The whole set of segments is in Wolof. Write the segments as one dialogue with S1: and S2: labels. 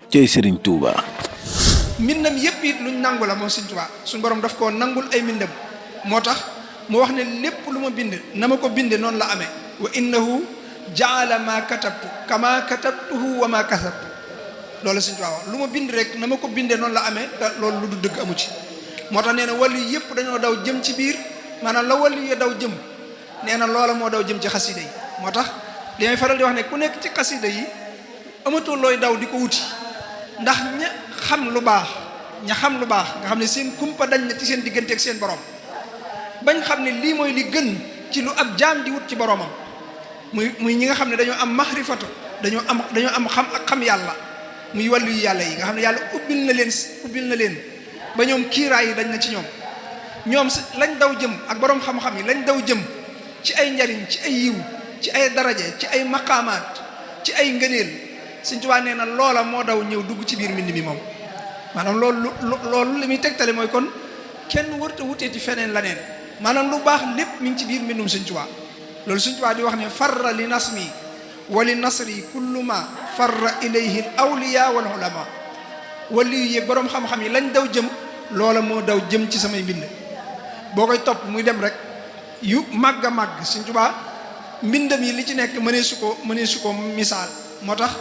S1: cey Serigne Touba.
S2: mbindam yépp it luñ nangu la moom Serigne Touba suñu borom daf koo nangul ay mbindam moo tax mu wax ne lépp lu ma bind na ma ko binde noonu la amee wa innahu jaala ma katabtu kama katabtuhu wa ma kasabtu loolu Serigne Touba wax lu ma bind rek na ma ko binde noonu la amee te loolu lu du dëgg amu ci moo tax nee na wàllu yëpp dañoo daw jëm ci biir maanaam la wàllu yi daw jëm nee na loola moo daw jëm ci xasida yi moo tax li may faral di wax ne ku nekk ci xasida yi amatoo looy daw di ko wuti ndax ña xam lu baax nga xam ne seen kumpa dañ na ci seen diggante ak seen borom bañ xam ne lii mooy li gën ci lu ab jaam di wut ci boromam muy ñi nga xam ne dañoo am maxrifatu dañoo am xam yàlla muy wàllu yu yàlla yi nga xam ne yàlla ubbil na leen ba ñoom kiiraay yi dañ na ci ñoom lañ daw jëm ak borom xam-xam yi lañ daw jëm ci ay njariñ ci ay yiw ci ay daraje ci ay maqaamaat ci ay ngëneel Sëñ Tuubaa nee na loola moo daw ñëw dugg ci biir mbind mi moom maanaam loolu li muy tegtale mooy kon kenn warta wutee ci feneen la neen maanaam lu baax lépp mi ngi ci biir mbindum Sëñ Tuubaa loolu Sëñ Tuubaa di wax ne farra li nasmi wa li nasri kullu ma farra ilayhi al awliya wal ulama wali yu yéeg boroom xam-xam yi lañ daw jëm loola moo daw jëm ci samay mbind boo koy topp muy dem rek yu màgg a màgg Sëñ Tuubaa mbindam yi li ci nekk mënee su ko misaal moo tax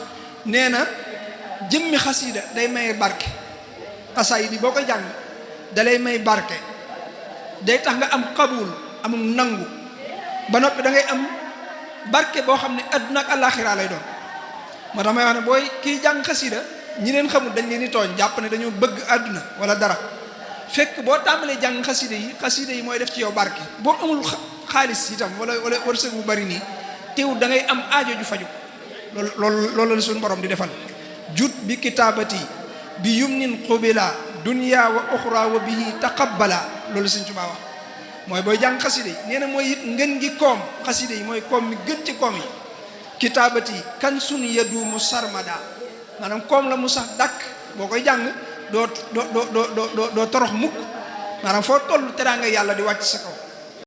S2: nee na jëmmi xasida day may barke xasaayid yi boo koy jàng dalay may barke day tax nga am xabul amum nangu ba noppi da ngay am barke boo xam ne adduna ak àllaaxira lay doon moo tax may wax ne booy kiy jàng xasida ñi leen xamul dañ leen di tooñ jàpp ne dañoo bëgg àdduna wala dara fekk boo tàmbalee jàng xasida yi mooy def ci yow barke boo amul xaalis itam wala wërsëg bu bari nii teewul da ngay am aajo ju faju loolu la suñu borom di defal jut bi kitaabati bi yumnin qubila dunya wa uxra wa bihi taqabbala loolu Sëñ Tuubaa wax mooy booy jàng xasida yi nee na mooy it ngën gi koom xasida yi mooy koom mi gën ci koom yi kitaabati kan sun yadumu sarmada maanaam koom la mu sax dàkk boo koy jàng doo torox mukk maanaam foo toll teraanga yàlla di wàcc sa kaw